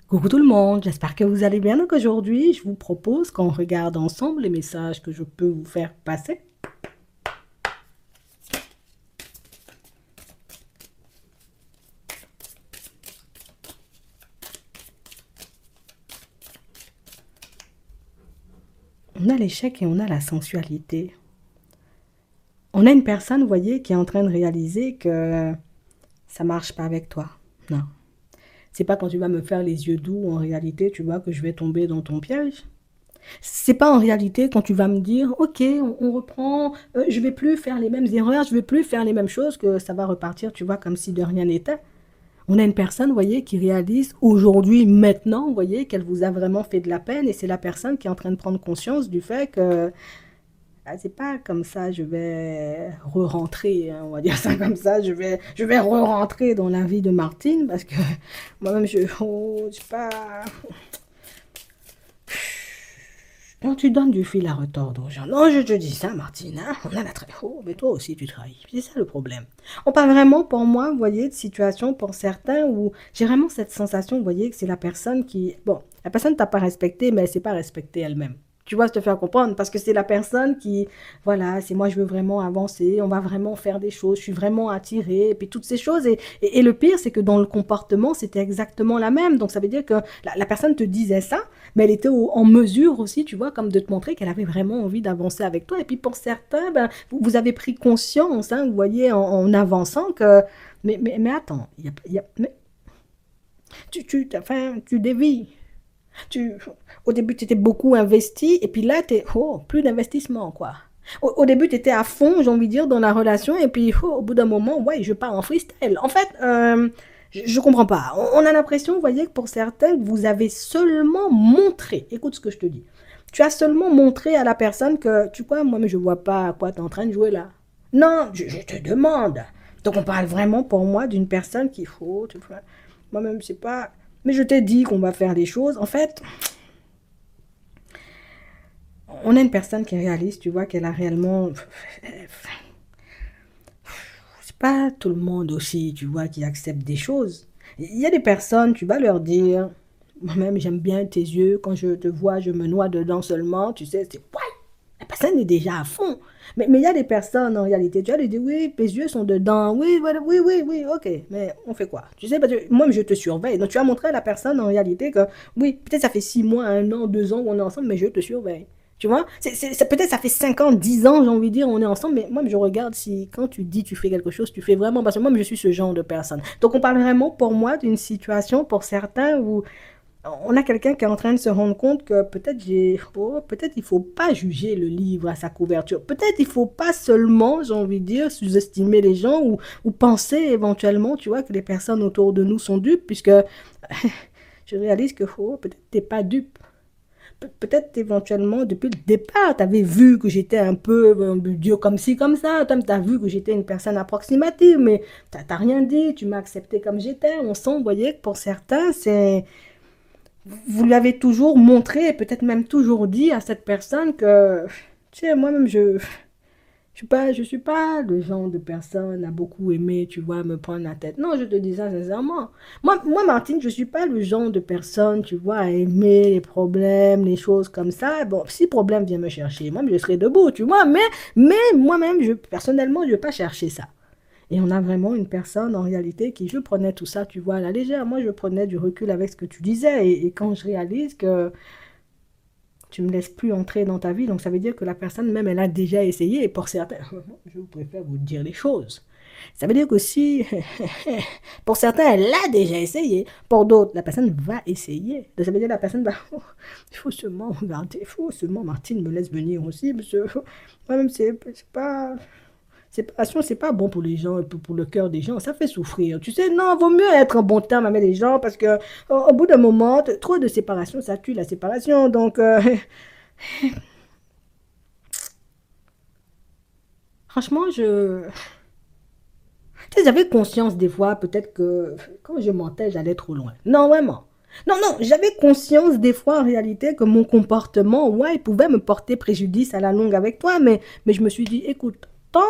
Coucou tout le monde, j'espère que vous allez bien. Donc aujourd'hui, je vous propose qu'on regarde ensemble les messages que je peux vous faire passer. On a l'échec et on a la sensualité. On a une personne, vous voyez, qui est en train de réaliser que ça marche pas avec toi. Non. C'est pas quand tu vas me faire les yeux doux, en réalité, tu vois que je vais tomber dans ton piège. C'est pas en réalité quand tu vas me dire, ok, on reprend, je vais plus faire les mêmes erreurs, je vais plus faire les mêmes choses, que ça va repartir, tu vois, comme si de rien n'était. On a une personne, vous voyez, qui réalise aujourd'hui, maintenant, vous voyez, qu'elle vous a vraiment fait de la peine et c'est la personne qui est en train de prendre conscience du fait que ah, c'est pas comme ça, je vais re-rentrer, hein, on va dire ça comme ça, je vais re-rentrer dans la vie de Martine parce que moi-même, je sais pas, quand tu donnes du fil à retordre aux gens, non, je te dis ça, Martine, hein, on a la très haut, mais toi aussi tu trahis. C'est ça le problème. On parle vraiment, pour moi, vous voyez, de situation pour certains où j'ai vraiment cette sensation, vous voyez, que c'est la personne qui. Bon, la personne t'a pas respecté, mais elle s'est pas respectée elle-même. Tu vois, je te faire comprendre, parce que c'est la personne qui, voilà, c'est moi, je veux vraiment avancer, on va vraiment faire des choses, je suis vraiment attirée, et puis toutes ces choses. Et le pire, c'est que dans le comportement, c'était exactement la même. Donc ça veut dire que la personne te disait ça, mais elle était en mesure aussi, tu vois, comme de te montrer qu'elle avait vraiment envie d'avancer avec toi. Et puis pour certains, ben, vous avez pris conscience, hein, vous voyez, en avançant que... Mais attends, enfin, tu dévis. Tu, au début, tu étais beaucoup investi, et puis là, plus d'investissement, quoi. Au début, tu étais à fond, j'ai envie de dire, dans la relation, et puis au bout d'un moment, ouais, je pars en freestyle. En fait, je comprends pas. On a l'impression, vous voyez, que pour certains, vous avez seulement montré, écoute ce que je te dis, tu as seulement montré à la personne que, tu vois, moi, mais je vois pas à quoi tu es en train de jouer là. Non, je te demande. Donc on parle vraiment pour moi d'une personne qu'il faut, tu vois, moi-même, c'est pas... Mais je t'ai dit qu'on va faire les choses. En fait, on a une personne qui est réaliste, tu vois, qu'elle a réellement... C'est pas tout le monde aussi, tu vois, qui accepte des choses. Il y a des personnes, tu vas leur dire, moi-même j'aime bien tes yeux, quand je te vois, je me noie dedans seulement, tu sais, c'est... Ouais, la personne est déjà à fond. Mais il y a des personnes, en réalité, tu vas lui dire, oui, tes yeux sont dedans, oui, voilà, oui, oui, oui, ok, mais on fait quoi? Tu sais, parce que moi, je te surveille. Donc, tu vas montrer à la personne, en réalité, que, oui, peut-être ça fait 6 mois, 1 an, 2 ans qu'on est ensemble, mais je te surveille. Tu vois, peut-être ça fait 5 ans, 10 ans, j'ai envie de dire, on est ensemble, mais moi, je regarde si, quand tu dis tu fais quelque chose, tu fais vraiment, parce que moi, je suis ce genre de personne. Donc, on parle vraiment, pour moi, d'une situation, pour certains, où on a quelqu'un qui est en train de se rendre compte que peut-être il faut pas juger le livre à sa couverture. Peut-être il faut pas seulement, j'ai envie de dire, sous-estimer les gens ou penser éventuellement, tu vois, que les personnes autour de nous sont dupes, puisque je réalise que peut-être t'es pas dupe. Peut-être éventuellement, depuis le départ, tu avais vu que j'étais un peu Dieu comme ci, comme ça. Tu as vu que j'étais une personne approximative, mais tu n'as rien dit, tu m'as accepté comme j'étais. On sent, vous voyez, que pour certains, c'est vous lui avez toujours montré, et peut-être même toujours dit à cette personne que, tu sais, moi-même, je suis pas le genre de personne à beaucoup aimer, tu vois, me prendre la tête. Non, je te dis ça sincèrement. Moi, Martine, je suis pas le genre de personne, tu vois, à aimer les problèmes, les choses comme ça. Bon, si problème vient me chercher, moi, je serai debout, tu vois, mais moi-même, personnellement, je vais pas chercher ça. Et on a vraiment une personne en réalité qui, je prenais tout ça, tu vois, à la légère. Moi, je prenais du recul avec ce que tu disais. Et quand je réalise que tu me laisses plus entrer dans ta vie, donc ça veut dire que la personne même, elle a déjà essayé. Et pour certains, je préfère vous dire les choses. Ça veut dire que si, pour certains, elle a déjà essayé. Pour d'autres, la personne va essayer. Donc ça veut dire que la personne va, il faut seulement regarder, il faut seulement, Martine me laisse venir aussi, parce que moi-même, c'est pas... Séparation, c'est pas bon pour les gens et pour le cœur des gens. Ça fait souffrir. Tu sais, non, vaut mieux être en bon terme avec les gens parce que au bout d'un moment, trop de séparation, ça tue la séparation. Donc, franchement, tu sais, j'avais conscience des fois, peut-être que quand je mentais, j'allais trop loin. Non, vraiment. Non, non, j'avais conscience des fois en réalité que mon comportement, ouais, il pouvait me porter préjudice à la longue avec toi, mais je me suis dit, écoute, tant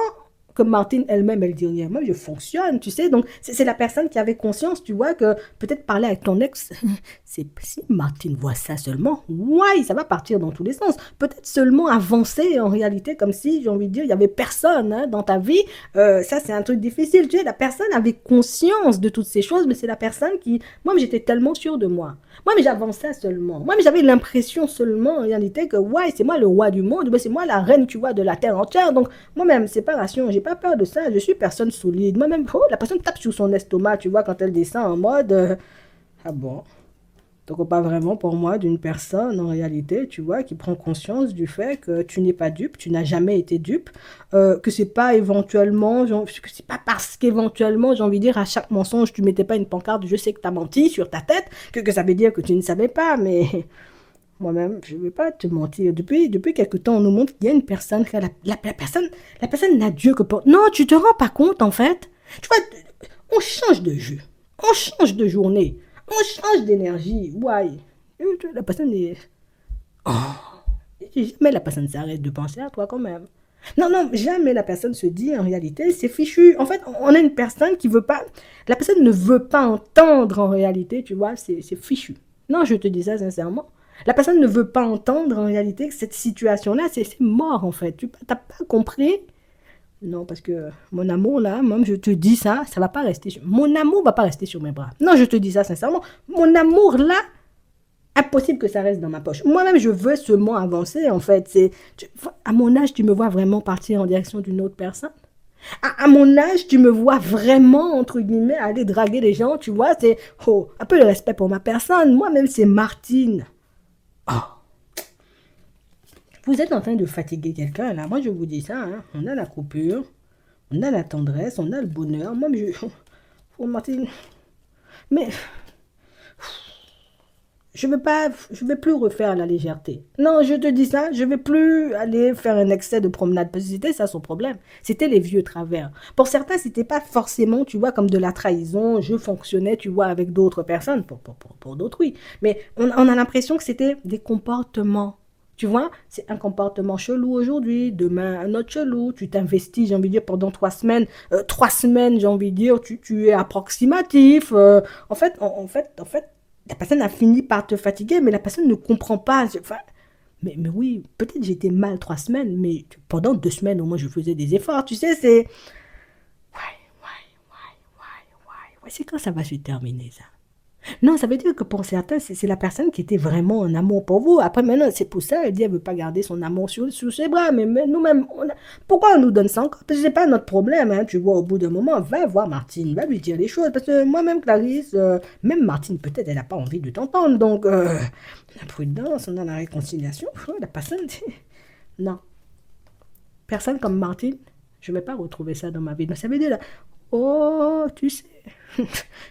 que Martine elle-même, elle dit rien. Moi, je fonctionne, tu sais. Donc, c'est la personne qui avait conscience, tu vois, que peut-être parler avec ton ex, c'est si Martine voit ça seulement, ouais, ça va partir dans tous les sens. Peut-être seulement avancer en réalité, comme si, j'ai envie de dire, il y avait personne hein, dans ta vie. Ça, c'est un truc difficile, tu sais. La personne avait conscience de toutes ces choses, mais c'est la personne qui... Moi, j'étais tellement sûre de moi. Moi, mais j'avançais seulement. Moi, mais j'avais l'impression seulement, en réalité, que, ouais, c'est moi le roi du monde, mais c'est moi la reine, tu vois, de la terre entière. Donc, moi-même, séparation, j'ai pas peur de ça. Je suis personne solide. Moi-même, oh, la personne tape sur son estomac, tu vois, quand elle descend en mode, ah bon. Donc, on parle vraiment pour moi d'une personne, en réalité, tu vois, qui prend conscience du fait que tu n'es pas dupe, tu n'as jamais été dupe, que c'est pas éventuellement, que c'est pas parce qu'éventuellement, j'ai envie de dire, à chaque mensonge, tu mettais pas une pancarte, je sais que tu as menti sur ta tête, que ça veut dire que tu ne savais pas, mais moi-même, je ne vais pas te mentir. Depuis quelque temps, on nous montre qu'il y a une personne, que la personne n'a Dieu que pour... Non, tu te rends pas compte, en fait. Tu vois, on change de jeu, on change de journée, on change d'énergie. Ouais. La personne est... Oh. Jamais la personne s'arrête de penser à toi quand même. Non, non, jamais la personne se dit en réalité, c'est fichu. En fait, on a une personne qui veut pas... La personne ne veut pas entendre en réalité, tu vois, c'est fichu. Non, je te dis ça sincèrement. La personne ne veut pas entendre en réalité que cette situation-là, c'est mort en fait. Tu n'as pas compris? Non, parce que mon amour là, même je te dis ça, ça va pas rester sur... Mon amour va pas rester sur mes bras. Non, je te dis ça sincèrement. Mon amour là, impossible que ça reste dans ma poche. Moi-même, je veux seulement avancer, en fait. À mon âge, tu me vois vraiment partir en direction d'une autre personne. À mon âge, tu me vois vraiment, entre guillemets, aller draguer les gens, tu vois. C'est oh, un peu de respect pour ma personne. Moi-même, c'est Martine. Oh. Vous êtes en train de fatiguer quelqu'un, là. Moi, je vous dis ça. Hein. On a la coupure, on a la tendresse, on a le bonheur. Moi, je... Oh, Martine... Mais... Je vais plus refaire la légèreté. Non, je te dis ça, je vais plus aller faire un excès de promenade parce que c'était ça son problème. C'était les vieux travers. Pour certains, c'était pas forcément, tu vois, comme de la trahison. Je fonctionnais, tu vois, avec d'autres personnes, pour d'autres, oui. Mais on a l'impression que c'était des comportements. Tu vois, c'est un comportement chelou aujourd'hui, demain un autre chelou. Tu t'investis, j'ai envie de dire, pendant 3 semaines. 3 semaines, j'ai envie de dire, tu es approximatif. En fait, la personne a fini par te fatiguer, mais la personne ne comprend pas. Enfin, mais oui, peut-être j'étais mal 3 semaines, mais pendant 2 semaines, au moins, je faisais des efforts. Tu sais, c'est... Ouais, c'est quand ça va se terminer, ça. Non, ça veut dire que pour certains, c'est la personne qui était vraiment en amour pour vous. Après, maintenant, c'est pour ça, elle dit, elle ne veut pas garder son amour sous ses bras. Mais nous-mêmes, pourquoi on nous donne ça encore? Parce que ce n'est pas notre problème, hein. Tu vois, au bout d'un moment, va voir Martine, va lui dire les choses. Parce que moi-même, Clarisse, même Martine, peut-être, elle n'a pas envie de t'entendre. Donc, la prudence, on a la réconciliation. Oh, la personne, non. Personne comme Martine, je ne vais pas retrouver ça dans ma vie. Donc, ça veut dire, là, oh, tu sais,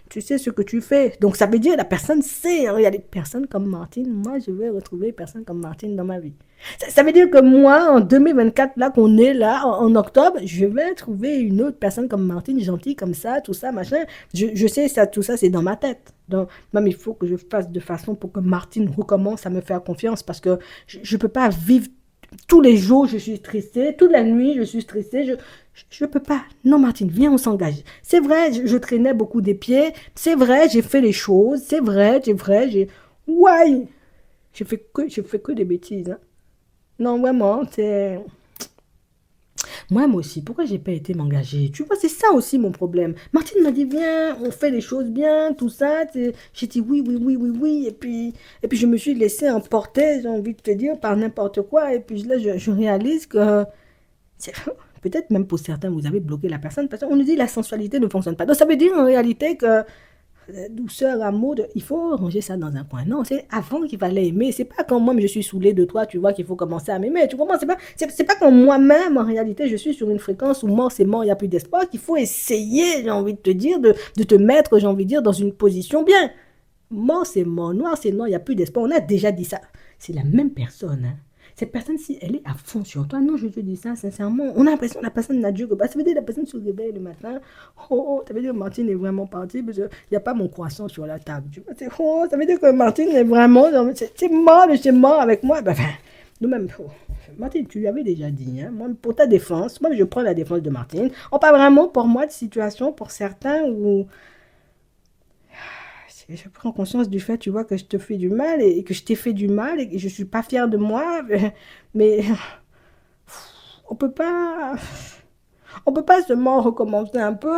tu sais ce que tu fais. Donc, ça veut dire la personne sait. Hein, il y a des personnes comme Martine. Moi, je vais retrouver des personnes comme Martine dans ma vie. Ça veut dire que moi, en 2024, là, qu'on est là, en octobre, je vais trouver une autre personne comme Martine, gentille comme ça, tout ça, machin. Je sais, ça, tout ça, c'est dans ma tête. Donc, même il faut que je fasse de façon pour que Martine recommence à me faire confiance parce que je ne peux pas vivre tous les jours, je suis stressée. Toute la nuit, je suis stressée. Je peux pas. Non, Martine, viens, on s'engage. C'est vrai, je traînais beaucoup des pieds. C'est vrai, j'ai fait les choses. C'est vrai, j'ai... Ouais, j'ai fait que des bêtises. Hein. Non, vraiment, c'est... Moi aussi, pourquoi j'ai pas été m'engager? Tu vois, c'est ça aussi mon problème. Martine m'a dit, viens, on fait les choses bien, tout ça. J'ai dit oui, oui, oui, oui, oui. Et puis je me suis laissée emporter, j'ai envie de te dire, par n'importe quoi. Et puis là, je réalise que c'est- peut-être même pour certains, vous avez bloqué la personne parce qu'on nous dit que la sensualité ne fonctionne pas. Donc ça veut dire en réalité que douceur, amour, il faut ranger ça dans un coin. Non, c'est avant qu'il fallait aimer. C'est pas quand moi je suis saoulée de toi, tu vois, qu'il faut commencer à m'aimer. Tu comprends? C'est pas quand moi-même, en réalité, je suis sur une fréquence où mort, c'est mort, il n'y a plus d'espoir, qu'il faut essayer, j'ai envie de te dire, de te mettre, j'ai envie de dire, dans une position bien. Mort, c'est mort. Noir, c'est noir, il n'y a plus d'espoir. On a déjà dit ça. C'est la même personne, hein. Cette personne, si elle est à fond sur toi, non, je te dis ça sincèrement, on a l'impression que la personne n'a Dieu que pas. Ça veut dire que la personne se réveille le matin, oh, ça veut dire que Martine est vraiment partie, parce qu'il n'y a pas mon croissant sur la table. Tu vois, oh, ça veut dire que Martine est vraiment, c'est mort de chez mort avec moi. Ben, enfin, nous-mêmes, oh, Martine, tu lui avais déjà dit, hein, moi, pour ta défense, moi je prends la défense de Martine. On parle vraiment pour moi de situation pour certains où je prends conscience du fait, tu vois, que je te fais du mal et que je t'ai fait du mal et que je suis pas fière de moi. Mais on peut pas, on peut pas seulement recommencer un peu,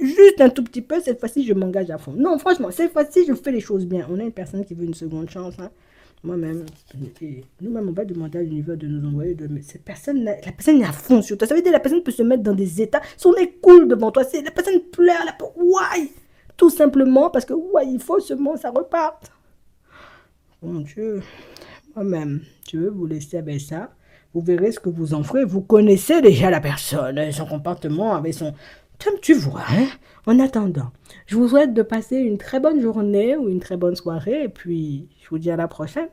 juste un tout petit peu. Cette fois-ci, je m'engage à fond. Non, franchement, cette fois-ci, je fais les choses bien. On a une personne qui veut une seconde chance, hein. Moi-même, et nous-mêmes, on va demander à l'univers de nous envoyer de. Mais cette personne, la personne est à fond sur toi. Ça veut dire que la personne peut se mettre dans des états. Son nez coule devant toi. La personne pleure. Why? Tout simplement parce que, ouais, il faut seulement ça reparte. Mon Dieu, moi-même, je veux vous laisser avec ça. Vous verrez ce que vous en ferez. Vous connaissez déjà la personne, son comportement, avec son. Tu vois, hein? En attendant, je vous souhaite de passer une très bonne journée ou une très bonne soirée. Et puis, je vous dis à la prochaine.